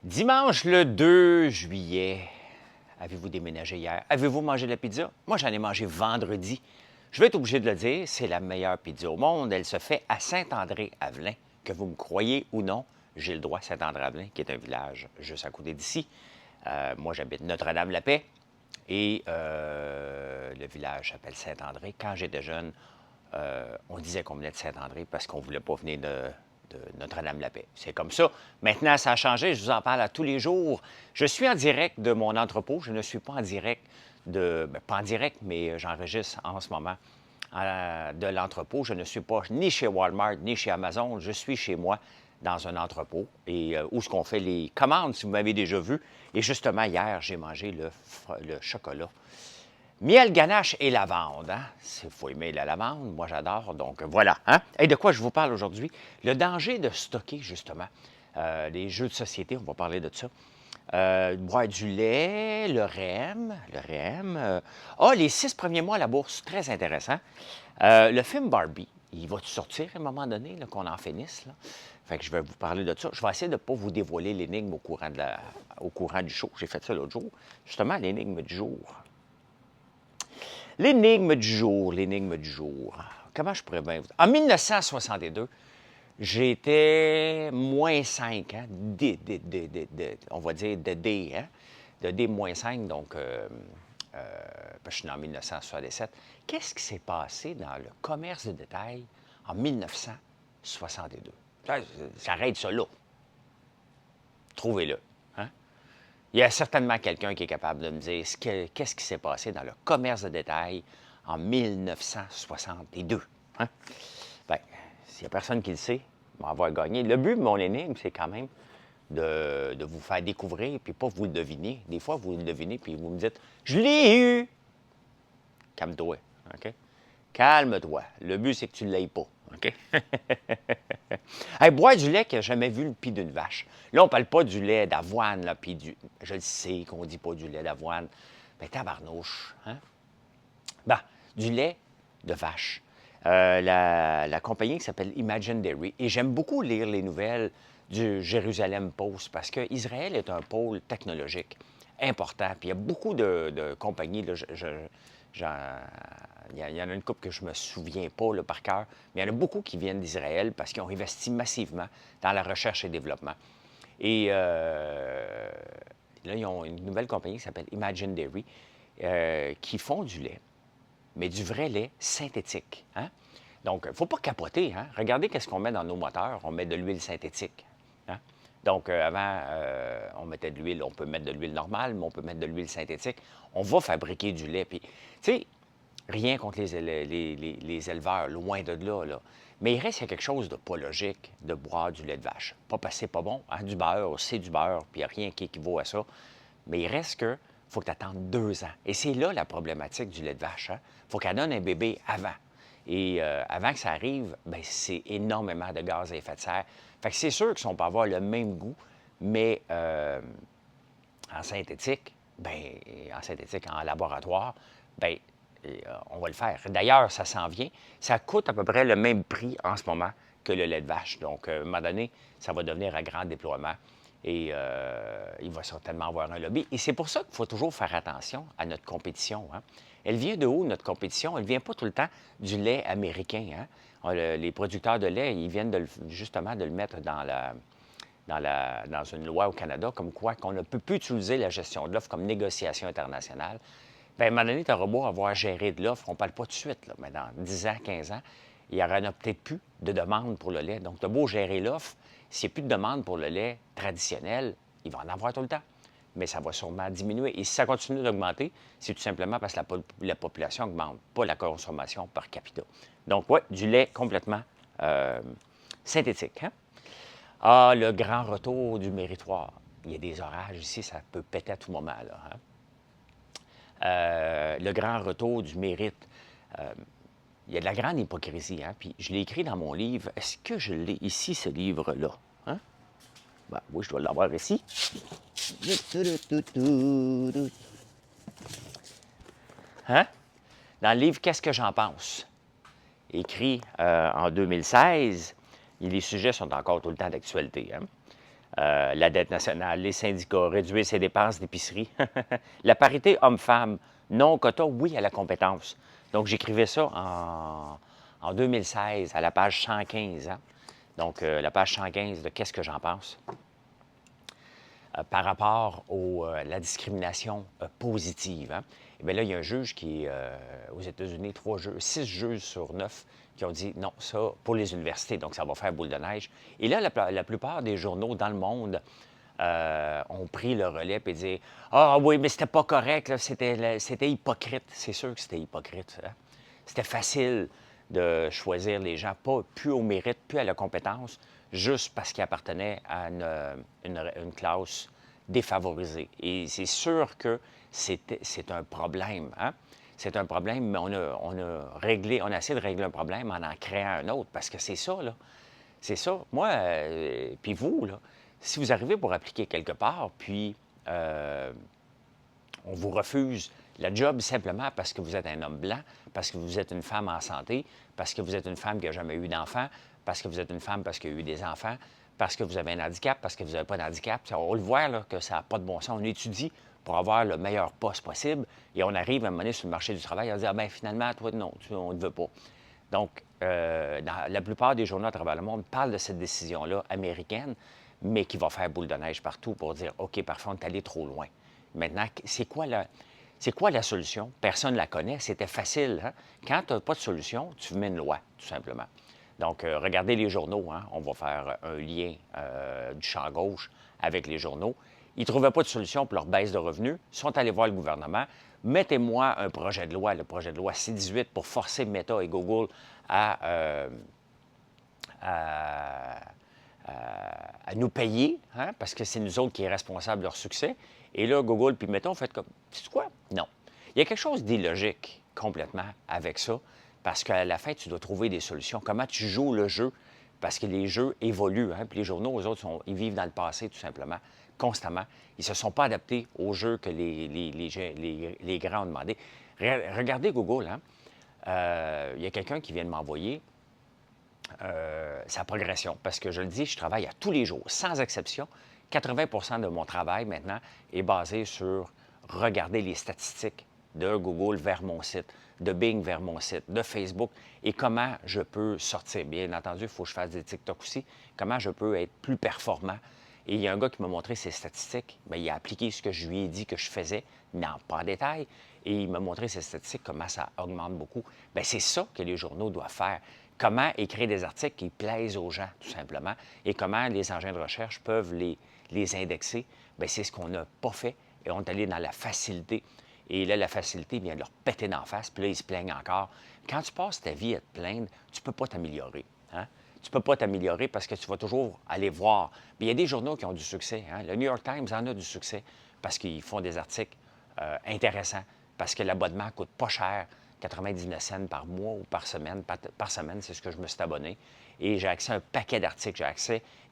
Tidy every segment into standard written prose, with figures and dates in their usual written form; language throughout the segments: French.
Dimanche le 2 juillet, avez-vous déménagé hier? Avez-vous mangé de la pizza? Moi, j'en ai mangé vendredi. Je vais être obligé de le dire, c'est la meilleure pizza au monde. Elle se fait à Saint-André-Avelin. Que vous me croyez ou non, j'ai le droit, Saint-André-Avelin, qui est un village juste à côté d'ici. Moi, j'habite Notre-Dame-la-Paix et le village s'appelle Saint-André. Quand j'étais jeune, on disait qu'on venait de Saint-André parce qu'on ne voulait pas venir de Notre-Dame-la-Paix. C'est comme ça. Maintenant, ça a changé. Je vous en parle à tous les jours. Je suis en direct de mon entrepôt. Je ne suis pas en direct pas en direct, mais j'enregistre en ce moment de l'entrepôt. Je ne suis pas ni chez Walmart, ni chez Amazon. Je suis chez moi dans un entrepôt et où ce qu'on fait les commandes, si vous m'avez déjà vu. Et justement, hier, j'ai mangé le chocolat. Miel, ganache et lavande. Hein? Il faut aimer la lavande. Moi, j'adore. Donc, voilà. Hein? Et de quoi je vous parle aujourd'hui? Le danger de stocker, justement. Les jeux de société, on va parler de ça. Boire du lait, le REM. Les 6 premiers mois à la bourse. Très intéressant. Le film Barbie. Il va sortir à un moment donné, là, qu'on en finisse. Là. Fait que je vais vous parler de ça. Je vais essayer de ne pas vous dévoiler l'énigme au courant du show. J'ai fait ça l'autre jour. Justement, l'énigme du jour. L'énigme du jour, l'énigme du jour. Comment je pourrais bien vous... En 1962, j'étais moins 5, hein? On va dire de D, hein? De D moins 5, donc je suis né en 1967. Qu'est-ce qui s'est passé dans le commerce de détail en 1962? J'arrête ça là. Trouvez-le. Hein? Il y a certainement quelqu'un qui est capable de me dire qu'est-ce qui s'est passé dans le commerce de détail en 1962. Hein? Bien, s'il n'y a personne qui le sait, on va avoir gagné. Le but de mon énigme, c'est quand même de vous faire découvrir, puis pas vous le deviner. Des fois, vous le devinez, puis vous me dites « Je l'ai eu! » Calme-toi, OK? Calme-toi. Le but, c'est que tu ne l'aies pas, OK? Hey, boire du lait qui n'a jamais vu le pied d'une vache. Là, on ne parle pas du lait d'avoine, là, puis du... Je le sais qu'on ne dit pas du lait d'avoine. Mais tabarnouche, hein? Ben, du lait de vache. La compagnie qui s'appelle Imagine Dairy. Et j'aime beaucoup lire les nouvelles du Jérusalem Post parce qu'Israël est un pôle technologique important. Puis il y a beaucoup de compagnies, là, il y en a une couple que je ne me souviens pas là, par cœur, mais il y en a beaucoup qui viennent d'Israël parce qu'ils ont investi massivement dans la recherche et développement. Et là, ils ont une nouvelle compagnie qui s'appelle Imagine Dairy qui font du lait, mais du vrai lait synthétique. Hein? Donc, il ne faut pas capoter. Hein? Regardez qu'est-ce qu'on met dans nos moteurs. On met de l'huile synthétique. Hein? Donc, avant, on mettait de l'huile. On peut mettre de l'huile normale, mais on peut mettre de l'huile synthétique. On va fabriquer du lait. Puis, tu sais, rien contre les éleveurs, loin de là. Mais il reste quelque chose de pas logique de boire du lait de vache. Pas parce que c'est pas bon. Hein? Du beurre, c'est du beurre, puis il n'y a rien qui équivaut à ça. Mais il reste que faut que tu attendes 2 ans. Et c'est là la problématique du lait de vache. Hein? Il faut qu'elle donne un bébé avant. Et avant que ça arrive, bien, c'est énormément de gaz à effet de serre. Fait que c'est sûr qu'ils ne sont pas avoir le même goût, mais en synthétique, en laboratoire, bien, on va le faire. D'ailleurs, ça s'en vient. Ça coûte à peu près le même prix en ce moment que le lait de vache. Donc, à un moment donné, ça va devenir un grand déploiement. Et il va certainement avoir un lobby. Et c'est pour ça qu'il faut toujours faire attention à notre compétition. Hein? Elle vient de où, notre compétition? Elle ne vient pas tout le temps du lait américain. Hein? Les producteurs de lait, ils viennent justement de le mettre dans une loi au Canada, comme quoi qu'on ne peut plus utiliser la gestion de l'offre comme négociation internationale. Bien, à un moment donné, tu auras beau avoir géré de l'offre, on ne parle pas tout de suite, là, mais dans 10 ans, 15 ans, il n'y aura peut-être plus de demande pour le lait. Donc, tu as beau gérer l'offre, s'il n'y a plus de demande pour le lait traditionnel, il va en avoir tout le temps. Mais ça va sûrement diminuer. Et si ça continue d'augmenter, c'est tout simplement parce que la population augmente, pas la consommation par capita. Donc, oui, du lait complètement synthétique. Hein? Ah, le grand retour du méritoire. Il y a des orages ici, ça peut péter à tout moment. Là, hein? Le grand retour du mérite. Il y a de la grande hypocrisie, hein? Puis je l'ai écrit dans mon livre. Est-ce que je l'ai ici, ce livre-là? Hein? Ben, oui, je dois l'avoir ici. Hein? Dans le livre Qu'est-ce que j'en pense? Écrit en 2016, et les sujets sont encore tout le temps d'actualité. Hein? La dette nationale, les syndicats, réduire ses dépenses d'épicerie. La parité homme-femme, non quota, oui à la compétence. Donc, j'écrivais ça en 2016 à la page 115. Hein? Donc, la page 115 de Qu'est-ce que j'en pense? Par rapport à la discrimination positive. Hein? Et bien là, il y a un juge qui est aux États-Unis, 6 juges sur 9 qui ont dit non, ça, pour les universités, donc ça va faire boule de neige. Et là, la plupart des journaux dans le monde ont pris le relais et dit ah oui, mais c'était pas correct, c'était hypocrite. C'est sûr que c'était hypocrite. Hein? C'était facile de choisir les gens, plus au mérite, plus à la compétence, juste parce qu'ils appartenaient à une classe défavorisée. Et c'est sûr que c'est un problème. Hein? C'est un problème, mais on a essayé de régler un problème en créant un autre, parce que c'est ça, là. C'est ça. Moi, puis vous, là, si vous arrivez pour appliquer quelque part, puis on vous refuse la job simplement parce que vous êtes un homme blanc, parce que vous êtes une femme en santé, parce que vous êtes une femme qui n'a jamais eu d'enfant, parce que vous êtes une femme parce qu'il y a eu des enfants, parce que vous avez un handicap, parce que vous n'avez pas d'handicap. On le voit là, que ça n'a pas de bon sens. On étudie pour avoir le meilleur poste possible et on arrive à un moment donné sur le marché du travail à dire ah, bien, finalement, toi, non, on ne veut pas. Donc, dans la plupart des journaux à travers le monde parlent de cette décision-là américaine, mais qui va faire boule de neige partout pour dire OK, parfois, on est allé trop loin. Maintenant, c'est quoi la solution? Personne ne la connaît. C'était facile. Hein? Quand tu n'as pas de solution, tu mets une loi, tout simplement. Donc, regardez les journaux. Hein? On va faire un lien du champ gauche avec les journaux. Ils ne trouvaient pas de solution pour leur baisse de revenus. Ils sont allés voir le gouvernement. Mettez-moi un projet de loi, le projet de loi C-18, pour forcer Meta et Google à nous payer, hein, parce que c'est nous autres qui est responsable de leur succès. Et là, Google puis Meta ont fait comme, c'est quoi? Non. Il y a quelque chose d'illogique complètement avec ça, parce qu'à la fin, tu dois trouver des solutions. Comment tu joues le jeu? Parce que les jeux évoluent, hein, puis les journaux, eux autres, ils vivent dans le passé, tout simplement, constamment. Ils ne se sont pas adaptés aux jeux que les grands ont demandé. Regardez Google, hein. Il y a quelqu'un qui vient de m'envoyer sa progression. Parce que je le dis, je travaille à tous les jours, sans exception. 80 de mon travail maintenant est basé sur regarder les statistiques de Google vers mon site, de Bing vers mon site, de Facebook, et comment je peux sortir. Bien entendu, il faut que je fasse des TikTok aussi. Comment je peux être plus performant. Et il y a un gars qui m'a montré ses statistiques. Bien, il a appliqué ce que je lui ai dit que je faisais, non, pas en détail. Et il m'a montré ses statistiques, comment ça augmente beaucoup. Bien, c'est ça que les journaux doivent faire. Comment écrire des articles qui plaisent aux gens, tout simplement, et comment les engins de recherche peuvent les indexer. Bien, c'est ce qu'on n'a pas fait, et on est allé dans la facilité. Et là, la facilité vient de leur péter d'en face, puis là, ils se plaignent encore. Quand tu passes ta vie à te plaindre, tu ne peux pas t'améliorer. Hein? Tu ne peux pas t'améliorer parce que tu vas toujours aller voir. Puis il y a des journaux qui ont du succès. Hein? Le New York Times en a du succès parce qu'ils font des articles intéressants, parce que l'abonnement coûte pas cher, 99 cents par mois ou par semaine. Par semaine, c'est ce que je me suis abonné. Et j'ai accès à un paquet d'articles.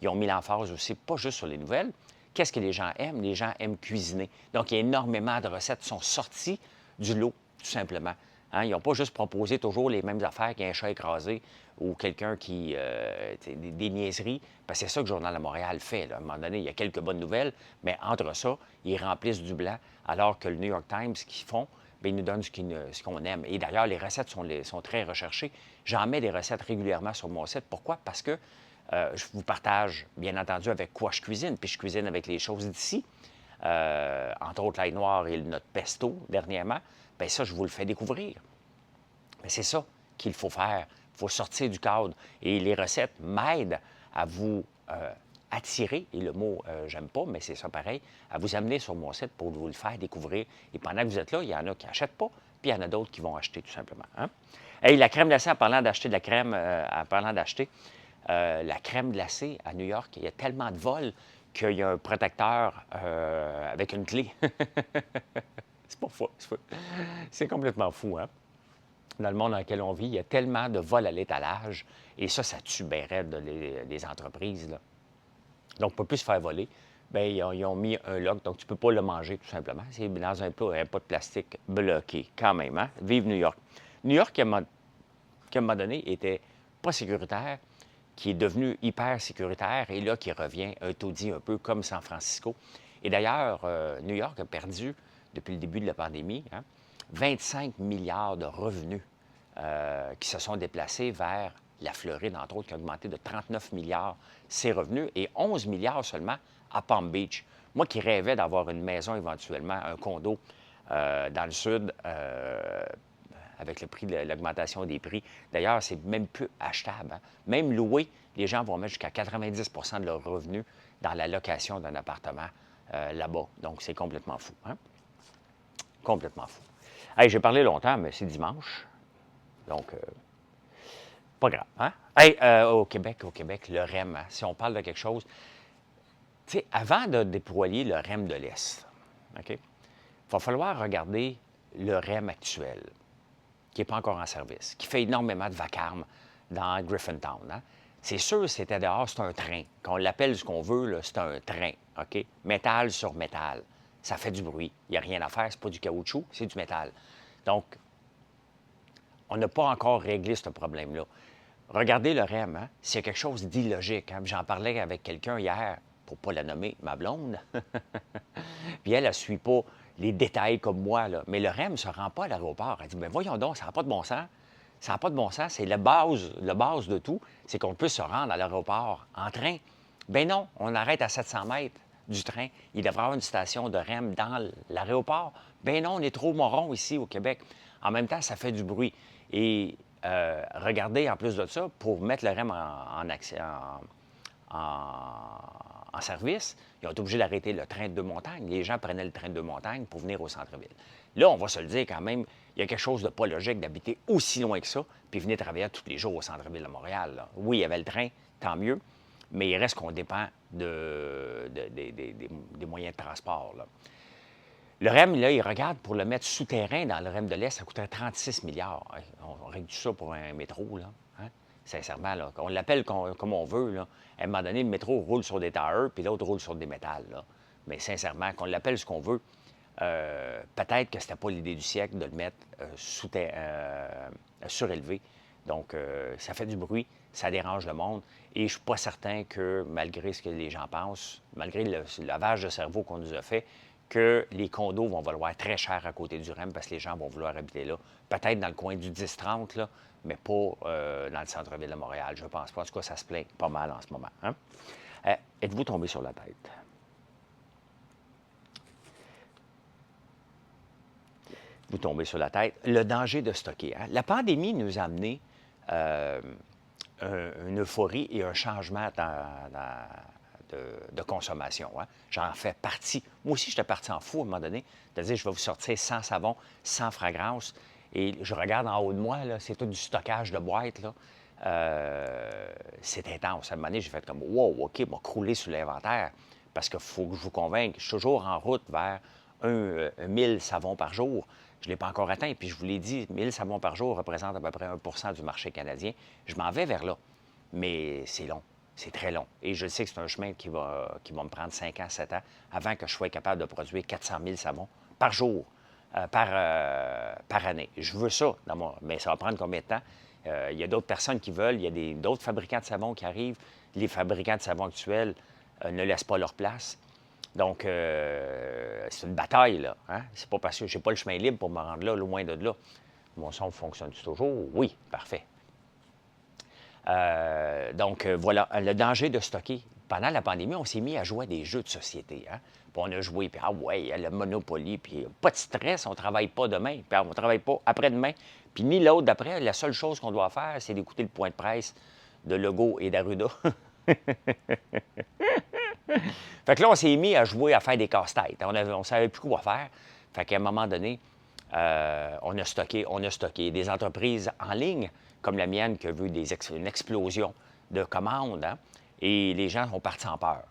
Ils ont mis l'emphase aussi, pas juste sur les nouvelles. Qu'est-ce que les gens aiment? Les gens aiment cuisiner. Donc, il y a énormément de recettes qui sont sorties du lot, tout simplement. Hein? Ils n'ont pas juste proposé toujours les mêmes affaires qu'un chat écrasé ou quelqu'un qui... des niaiseries. Parce que c'est ça que le Journal de Montréal fait. Là. À un moment donné, il y a quelques bonnes nouvelles, mais entre ça, ils remplissent du blanc, alors que le New York Times, ce qu'ils font, bien, ils nous donnent ce qu'on aime. Et d'ailleurs, les recettes sont très recherchées. J'en mets des recettes régulièrement sur mon site. Pourquoi? Parce que je vous partage, bien entendu, avec quoi je cuisine. Puis je cuisine avec les choses d'ici, entre autres l'ail noir et notre pesto dernièrement. Bien, ça, je vous le fais découvrir. Mais c'est ça qu'il faut faire. Il faut sortir du cadre. Et les recettes m'aident à vous attirer, et le mot, j'aime pas, mais c'est ça pareil, à vous amener sur mon site pour vous le faire découvrir. Et pendant que vous êtes là, il y en a qui n'achètent pas, puis il y en a d'autres qui vont acheter tout simplement. Hein? Hey, la crème glacée, en parlant d'acheter de la crème, en parlant d'acheter, la crème glacée à New York, il y a tellement de vols qu'il y a un protecteur avec une clé. C'est pas fou. C'est complètement fou, hein? Dans le monde dans lequel on vit, il y a tellement de vols à l'étalage, et ça tue bien raide les entreprises, là. Donc, pour ne plus se faire voler, bien, ils ont mis un lock, donc tu ne peux pas le manger, tout simplement. C'est dans un pot de plastique bloqué, quand même, hein? Vive New York. New York, à un moment donné, était pas sécuritaire, qui est devenu hyper sécuritaire et là, qui revient un taudis un peu comme San Francisco. Et d'ailleurs, New York a perdu, depuis le début de la pandémie, 25 milliards de revenus qui se sont déplacés vers la Floride, entre autres, qui a augmenté de 39 milliards ses revenus et 11 milliards seulement à Palm Beach. Moi qui rêvais d'avoir une maison éventuellement, un condo dans le sud, avec le prix de l'augmentation des prix. D'ailleurs, c'est même plus achetable. Hein? Même loué, les gens vont mettre jusqu'à 90 de leurs revenus dans la location d'un appartement là-bas. Donc, c'est complètement fou. Hein? Complètement fou. Hey, j'ai parlé longtemps, mais c'est dimanche. Donc, pas grave. Hein? Hey, au Québec, le REM, hein? Si on parle de quelque chose, tu sais, avant de déployer le REM de l'Est, OK, il va falloir regarder le REM actuel, qui n'est pas encore en service, qui fait énormément de vacarme dans Griffintown. Hein? C'est sûr, c'était dehors, c'est un train. Qu'on l'appelle ce qu'on veut, c'est un train, OK? Métal sur métal. Ça fait du bruit. Il n'y a rien à faire, c'est pas du caoutchouc, c'est du métal. Donc, on n'a pas encore réglé ce problème-là. Regardez le REM, hein? C'est quelque chose d'illogique. Hein? J'en parlais avec quelqu'un hier, pour ne pas la nommer, ma blonde. Puis elle ne suit pas les détails comme moi, là. Mais le REM ne se rend pas à l'aéroport. Elle dit, bien voyons donc, ça n'a pas de bon sens. Ça n'a pas de bon sens. C'est la base de tout, c'est qu'on peut se rendre à l'aéroport en train. Ben non, on arrête à 700 mètres du train. Il devrait y avoir une station de REM dans l'aéroport. Ben non, on est trop morons ici au Québec. En même temps, ça fait du bruit. Et regardez, en plus de ça, pour mettre le REM en service, ils ont été obligés d'arrêter le train de deux montagnes. Les gens prenaient le train de deux montagnes pour venir au centre-ville. Là, on va se le dire quand même, il y a quelque chose de pas logique d'habiter aussi loin que ça, puis venir travailler tous les jours au centre-ville de Montréal. Là. Oui, il y avait le train, tant mieux, mais il reste qu'on dépend des moyens de transport. Là. Le REM, là, il regarde pour le mettre souterrain dans le REM de l'Est, ça coûterait 36 milliards. On règle ça pour un métro, là. Hein? Sincèrement, là. On l'appelle comme on veut, là. À un moment donné, le métro roule sur des towers, puis l'autre roule sur des métals, là. Mais sincèrement, qu'on l'appelle ce qu'on veut, peut-être que c'était pas l'idée du siècle de le mettre surélevé. Donc, ça fait du bruit, ça dérange le monde. Et je ne suis pas certain que, malgré ce que les gens pensent, malgré le lavage de cerveau qu'on nous a fait, que les condos vont valoir très cher à côté du REM parce que les gens vont vouloir habiter là. Peut-être dans le coin du 10-30, là, mais pas dans le centre-ville de Montréal. Je pense pas. En tout cas, ça se plaint pas mal en ce moment. Hein? Êtes-vous tombé sur la tête? Vous tombez sur la tête. Le danger de stocker. Hein? La pandémie nous a amené une euphorie et un changement de consommation. Hein? J'en fais partie. Moi aussi, j'étais parti en fou à un moment donné. C'est-à-dire, je vais vous sortir sans savon, sans fragrance. Et je regarde en haut de moi, là, c'est tout du stockage de boîtes. Là. C'est intense. À un moment donné, j'ai fait comme, wow, OK, m'a croulé sur l'inventaire. Parce qu'il faut que je vous convainque, je suis toujours en route vers 1000 savons par jour. Je ne l'ai pas encore atteint. Puis je vous l'ai dit, 1000 savons par jour représente à peu près 1 du marché canadien. Je m'en vais vers là. Mais c'est long. C'est très long. Et je sais que c'est un chemin qui va me prendre 5 ans, 7 ans avant que je sois capable de produire 400 000 savons par jour, par année. Je veux ça, mais ça va prendre combien de temps? Il y a d'autres personnes qui veulent, il y a d'autres fabricants de savon qui arrivent. Les fabricants de savon actuels ne laissent pas leur place. Donc, c'est une bataille, là. Hein? C'est pas parce que je n'ai pas le chemin libre pour me rendre là, loin de là. Mon son fonctionne toujours? Oui, parfait. Voilà, le danger de stocker. Pendant la pandémie, on s'est mis à jouer à des jeux de société. Hein? Puis on a joué, puis ah ouais, le Monopoly, puis pas de stress, on ne travaille pas demain, puis on ne travaille pas après-demain, puis ni l'autre d'après. La seule chose qu'on doit faire, c'est d'écouter le point de presse de Legault et d'Arruda. Fait que là, on s'est mis à jouer, à faire des casse-têtes. On ne savait plus quoi faire. Fait qu'à un moment donné, on a stocké. Des entreprises en ligne, comme la mienne, qui a vu une explosion de commandes, hein, et les gens sont partis en peur.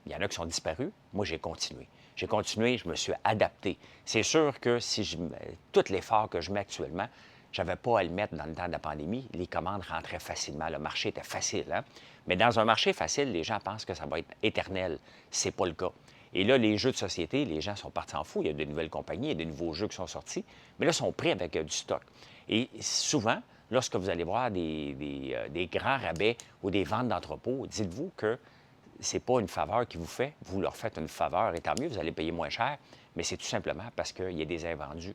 Il y en a qui sont disparus. Moi, j'ai continué. Je me suis adapté. C'est sûr que si tout l'effort que je mets actuellement, je n'avais pas à le mettre dans le temps de la pandémie. Les commandes rentraient facilement. Le marché était facile. Hein? Mais dans un marché facile, les gens pensent que ça va être éternel. Ce n'est pas le cas. Et là, les jeux de société, les gens sont partis en fou. Il y a de nouvelles compagnies, il y a de nouveaux jeux qui sont sortis. Mais là, ils sont prêts avec du stock. Et souvent, lorsque vous allez voir des grands rabais ou des ventes d'entrepôt, dites-vous que ce n'est pas une faveur qu'ils vous fait. Vous leur faites une faveur, et tant mieux, vous allez payer moins cher, mais c'est tout simplement parce qu'il y a des invendus.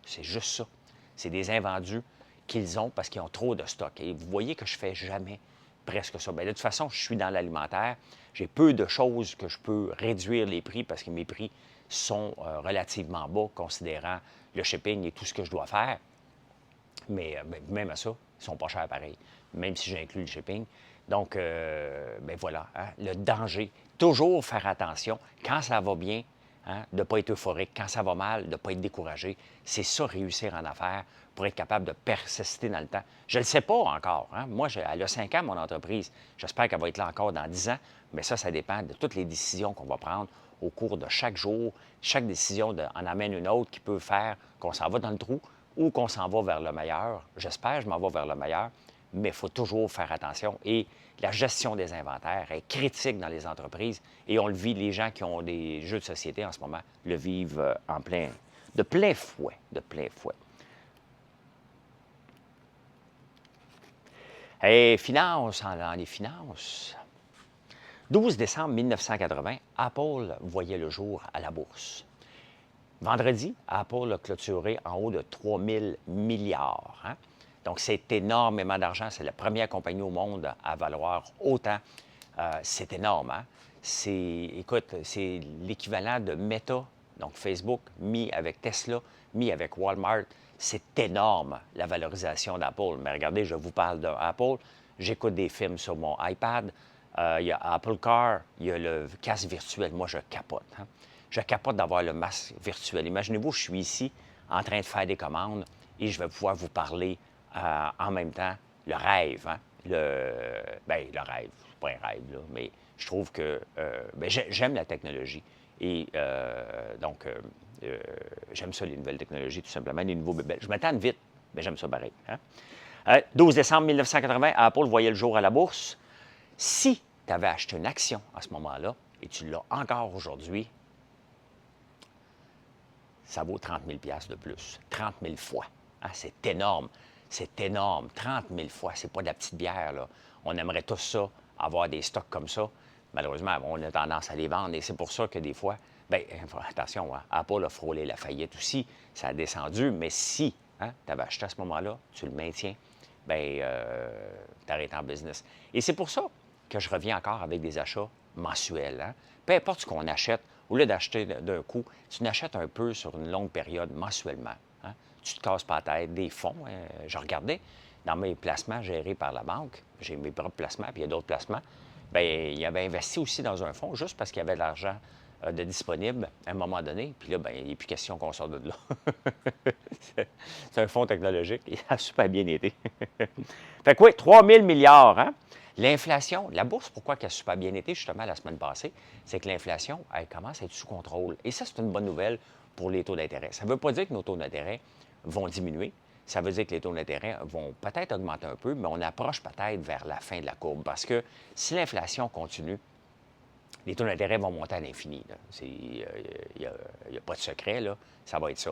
C'est juste ça. C'est des invendus qu'ils ont parce qu'ils ont trop de stock. Et vous voyez que je ne fais jamais presque ça. Bien, de toute façon, je suis dans l'alimentaire. J'ai peu de choses que je peux réduire les prix parce que mes prix sont relativement bas, considérant le shipping et tout ce que je dois faire. Mais même à ça, ils ne sont pas chers pareil, même si j'inclus le shipping. Donc, ben voilà, hein, le danger. Toujours faire attention. Quand ça va bien, hein, de ne pas être euphorique. Quand ça va mal, de ne pas être découragé. C'est ça, réussir en affaires, pour être capable de persister dans le temps. Je ne le sais pas encore. Hein. Moi, elle a 5 ans, mon entreprise. J'espère qu'elle va être là encore dans 10 ans. Mais ça dépend de toutes les décisions qu'on va prendre au cours de chaque jour. Chaque décision en amène une autre qui peut faire qu'on s'en va dans le trou ou qu'on s'en va vers le meilleur. J'espère que je m'en vais vers le meilleur, mais il faut toujours faire attention. Et la gestion des inventaires est critique dans les entreprises et on le vit, les gens qui ont des jeux de société en ce moment le vivent de plein fouet, de plein fouet. Et finance, dans les finances. 12 décembre 1980, Apple voyait le jour à la bourse. Vendredi, Apple a clôturé en haut de 3 000 milliards. Hein? Donc, c'est énormément d'argent. C'est la première compagnie au monde à valoir autant. C'est énorme. Hein? Écoute, c'est l'équivalent de Meta, donc Facebook, mis avec Tesla, mis avec Walmart. C'est énorme, la valorisation d'Apple. Mais regardez, je vous parle d'Apple. J'écoute des films sur mon iPad. Il y a Apple Car, il y a le casque virtuel. Moi, je capote. Hein? Je capote d'avoir le masque virtuel. Imaginez-vous, je suis ici en train de faire des commandes et je vais pouvoir vous parler en même temps. Le rêve, hein? Le rêve, c'est pas un rêve, là, mais je trouve que j'aime la technologie. Et donc, j'aime ça, les nouvelles technologies, tout simplement, les nouveaux bébés. Je m'attends vite, mais j'aime ça pareil. Hein? 12 décembre 1980, Apple voyait le jour à la bourse. Si tu avais acheté une action à ce moment-là et tu l'as encore aujourd'hui, ça vaut 30 000 $ de plus. 30 000 fois. Hein, c'est énorme. C'est énorme. 30 000 fois. C'est pas de la petite bière, là. On aimerait tous ça, avoir des stocks comme ça. Malheureusement, on a tendance à les vendre. Et c'est pour ça que des fois, bien, attention, hein, Apple a frôlé la faillite aussi. Ça a descendu. Mais si hein, tu avais acheté à ce moment-là, tu le maintiens, bien, tu arrêtes en business. Et c'est pour ça que je reviens encore avec des achats mensuels. Hein? Peu importe ce qu'on achète, au lieu d'acheter d'un coup, tu n'achètes un peu sur une longue période, mensuellement. Hein? Tu te casses pas la tête. Des fonds, hein? Je regardais dans mes placements gérés par la banque, j'ai mes propres placements, puis il y a d'autres placements, bien, il avait investi aussi dans un fonds juste parce qu'il y avait de l'argent de disponible à un moment donné. Puis là, bien, il n'est plus question qu'on sorte de là. C'est un fonds technologique. Il a super bien été. Fait que oui, 3 000 milliards. Hein? L'inflation, la bourse, pourquoi elle a super bien été justement la semaine passée, c'est que l'inflation, elle commence à être sous contrôle. Et ça, c'est une bonne nouvelle pour les taux d'intérêt. Ça ne veut pas dire que nos taux d'intérêt vont diminuer. Ça veut dire que les taux d'intérêt vont peut-être augmenter un peu, mais on approche peut-être vers la fin de la courbe. Parce que si l'inflation continue, les taux d'intérêt vont monter à l'infini. Il n'y a pas de secret, là. Ça va être ça.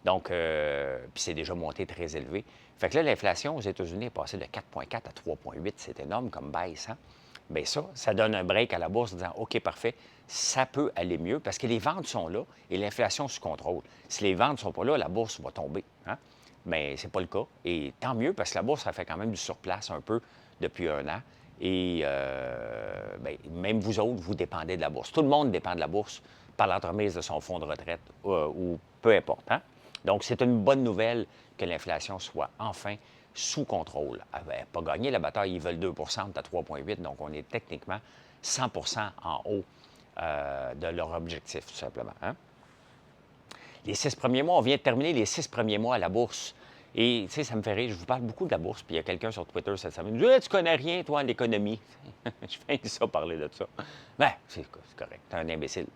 Donc, puis c'est déjà monté très élevé. Fait que là, l'inflation aux États-Unis est passée de 4,4 à 3,8. C'est énorme comme baisse. Hein? Bien ça donne un break à la bourse en disant, OK, parfait, ça peut aller mieux parce que les ventes sont là et l'inflation sous contrôle. Si les ventes ne sont pas là, la bourse va tomber. Hein? Mais ce n'est pas le cas. Et tant mieux parce que la bourse a fait quand même du surplace un peu depuis un an. Et bien, même vous autres, vous dépendez de la bourse. Tout le monde dépend de la bourse par l'entremise de son fonds de retraite ou peu importe. Hein? Donc, c'est une bonne nouvelle que l'inflation soit enfin sous contrôle. Elle n'a pas gagné la bataille, ils veulent 2 on est à 3,8 donc on est techniquement 100 en haut de leur objectif, tout simplement. Hein? Les 6 premiers mois, on vient de terminer les 6 premiers mois à la bourse. Et, tu sais, ça me fait rire, je vous parle beaucoup de la bourse, puis il y a quelqu'un sur Twitter cette semaine qui me dit hey, « Tu connais rien, toi, en économie. » Je fais ça parler de ça. Ben, c'est correct, t'es un imbécile.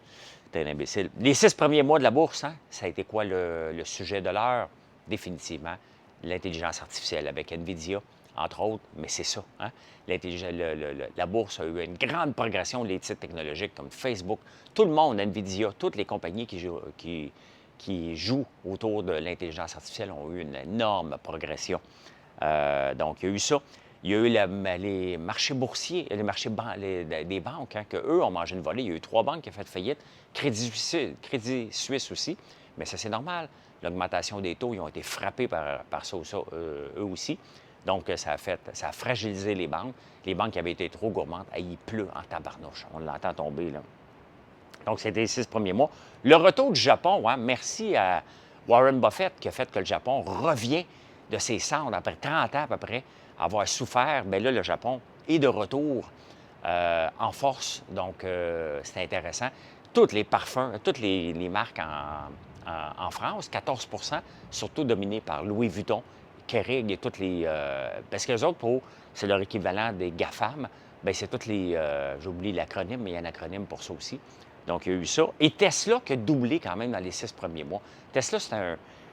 T'es un imbécile. Les 6 premiers mois de la bourse, hein, ça a été quoi le sujet de l'heure? Définitivement, l'intelligence artificielle avec NVIDIA, entre autres, mais c'est ça. Hein? La bourse a eu une grande progression des titres technologiques comme Facebook. Tout le monde, NVIDIA, toutes les compagnies qui jouent autour de l'intelligence artificielle ont eu une énorme progression. Donc, il y a eu ça. Il y a eu les marchés boursiers, les marchés des banques, hein, qu'eux ont mangé une volée. Il y a eu 3 banques qui ont fait faillite. Crédit Suisse aussi. Mais ça, c'est normal. L'augmentation des taux, ils ont été frappés par ça, eux aussi. Donc, ça a fragilisé les banques. Les banques qui avaient été trop gourmandes, il pleut en tabarnouche. On l'entend tomber, là. Donc, c'était les 6 premiers mois. Le retour du Japon, hein, merci à Warren Buffett qui a fait que le Japon revient de ses cendres après 30 ans à peu près, avoir souffert. Bien là, le Japon est de retour en force. Donc, c'est intéressant. Tous les parfums, toutes les marques en France, 14 surtout dominées par Louis Vuitton, Kering et toutes les... parce que les autres, c'est leur équivalent des GAFAM. Bien, c'est toutes les... j'oublie l'acronyme, mais il y a un acronyme pour ça aussi. Donc, il y a eu ça. Et Tesla qui a doublé quand même dans les 6 premiers mois. Tesla,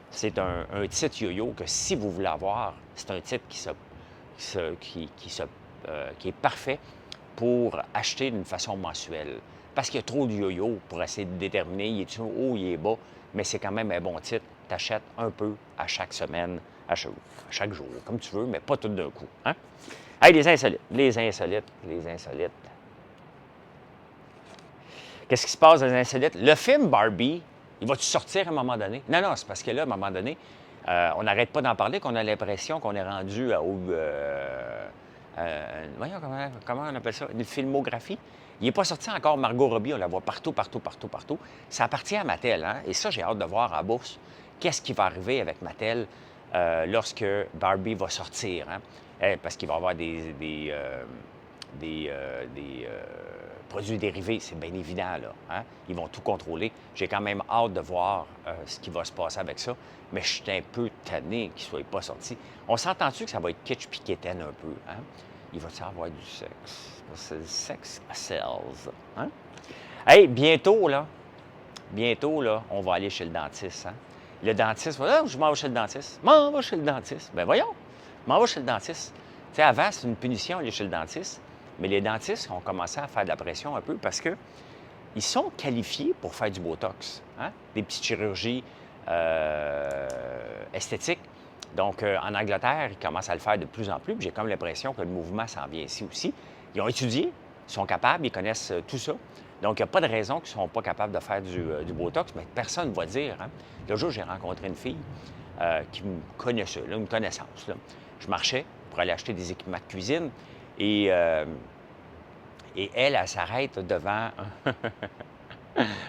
c'est un titre yo-yo que si vous voulez avoir, c'est un titre qui est parfait pour acheter d'une façon mensuelle. Parce qu'il y a trop de yo-yo pour essayer de déterminer, il est haut, il est bas, mais c'est quand même un bon titre. Tu achètes un peu à chaque semaine, à chaque jour, comme tu veux, mais pas tout d'un coup. Hein? Hey, les insolites. Qu'est-ce qui se passe dans les insolites? Le film Barbie, il va-tu sortir à un moment donné? Non, c'est parce que là, à un moment donné, on n'arrête pas d'en parler, qu'on a l'impression qu'on est rendu voyons, comment on appelle ça? Une filmographie. Il n'est pas sorti encore, Margot Robbie, on la voit partout. Ça appartient à Mattel, hein? Et ça, j'ai hâte de voir à bourse qu'est-ce qui va arriver avec Mattel lorsque Barbie va sortir, hein? Parce qu'il va y avoir des produits dérivés, c'est bien évident, là. Hein? Ils vont tout contrôler. J'ai quand même hâte de voir ce qui va se passer avec ça, mais je suis un peu tanné qu'il ne soit pas sorti. On s'entend-tu que ça va être kitsch puis quétaine un peu, hein? Il va-tu avoir du sexe? C'est le sexe sells, hein? Hey, bientôt, là, on va aller chez le dentiste, hein? Le dentiste va dire, je m'en vais chez le dentiste. Ben voyons, je m'en vais chez le dentiste. Tu sais, avant, c'est une punition aller chez le dentiste. Mais les dentistes ont commencé à faire de la pression un peu parce qu'ils sont qualifiés pour faire du Botox, hein? Des petites chirurgies esthétiques. Donc, en Angleterre, ils commencent à le faire de plus en plus. J'ai comme l'impression que le mouvement s'en vient ici aussi. Ils ont étudié, ils sont capables, ils connaissent tout ça. Donc, il n'y a pas de raison qu'ils ne sont pas capables de faire du Botox, mais personne ne va dire. Hein? Le jour, j'ai rencontré une fille qui me connaissait, là, une connaissance. Là. Je marchais pour aller acheter des équipements de cuisine et elle s'arrête devant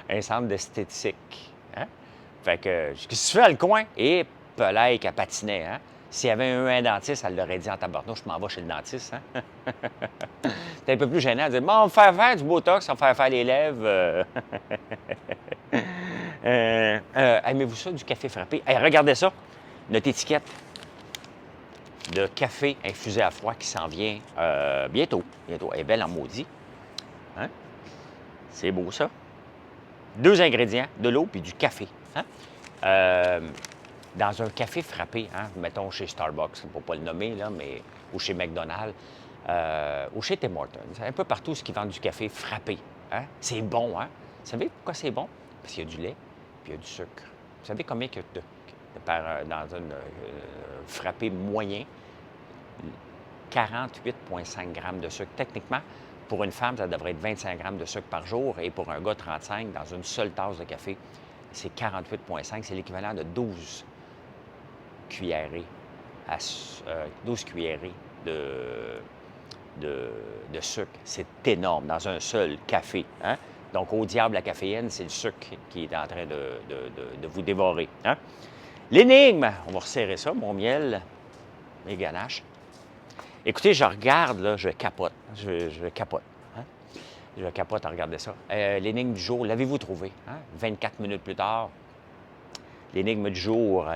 un centre d'esthétique. Hein? Fait que, qu'est-ce que tu fais dans le coin? Et Pelay qu'elle patinait, hein? S'il y avait un dentiste, elle l'aurait dit en tabarnouche, je m'en vais chez le dentiste, hein? C'est un peu plus gênant de dire, bon, on va faire du Botox, on va faire les lèvres. Aimez-vous ça, du café frappé? Hey, regardez ça, notre étiquette de café infusé à froid qui s'en vient bientôt. Elle est belle en maudit. Hein? C'est beau, ça. 2 ingrédients, de l'eau puis du café. Hein? Dans un café frappé, hein? Mettons chez Starbucks, pour ne pas le nommer, là, mais, ou chez McDonald's, ou chez Tim Hortons. Un peu partout ce qui vend du café frappé. Hein? C'est bon, hein? Vous savez pourquoi c'est bon? Parce qu'il y a du lait puis il y a du sucre. Vous savez combien il y a dans un frappé moyen? 48,5 grammes de sucre. Techniquement, pour une femme, ça devrait être 25 grammes de sucre par jour et pour un gars, 35 dans une seule tasse de café. C'est 48,5. C'est l'équivalent de 12 cuillerées, 12 cuillerées de sucre. C'est énorme dans un seul café. Hein? Donc, au diable, la caféine, c'est le sucre qui est en train de vous dévorer. Hein? L'énigme, on va resserrer ça, mon miel, mes ganaches. Écoutez, je regarde, là, je capote. Je capote. Hein? Je capote à regarder ça. L'énigme du jour, l'avez-vous trouvé? Hein? 24 minutes plus tard. L'énigme du jour.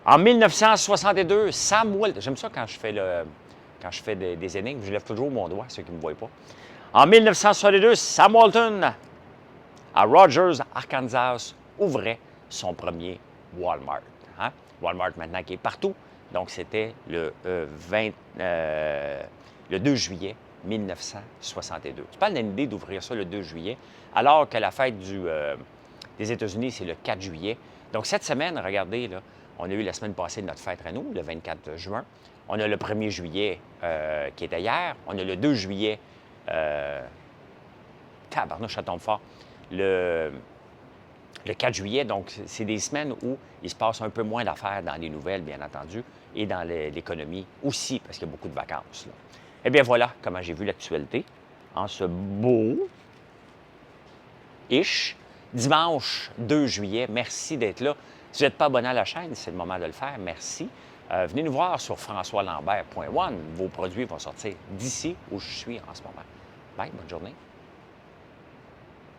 En 1962, Sam Walton. J'aime ça quand je fais des énigmes, je lève toujours mon doigt, ceux qui ne me voient pas. En 1962, Sam Walton, à Rogers, Arkansas, ouvrait son premier Walmart. Hein? Walmart maintenant qui est partout. Donc, c'était le 2 juillet 1962. C'est pas une idée d'ouvrir ça le 2 juillet, alors que la fête des États-Unis, c'est le 4 juillet. Donc, cette semaine, regardez, là, On a eu la semaine passée notre fête à nous, le 24 juin. On a le 1er juillet qui était hier. On a le 2 juillet, tabarnouche, ça tombe fort, le 4 juillet. Donc, c'est des semaines où il se passe un peu moins d'affaires dans les nouvelles, bien entendu, et dans l'économie aussi, parce qu'il y a beaucoup de vacances, là. Eh bien, voilà comment j'ai vu l'actualité en ce beau-ish dimanche 2 juillet. Merci d'être là. Si vous n'êtes pas abonné à la chaîne, c'est le moment de le faire. Merci. Venez nous voir sur françoislambert.one. Vos produits vont sortir d'ici où je suis en ce moment. Bye, bonne journée.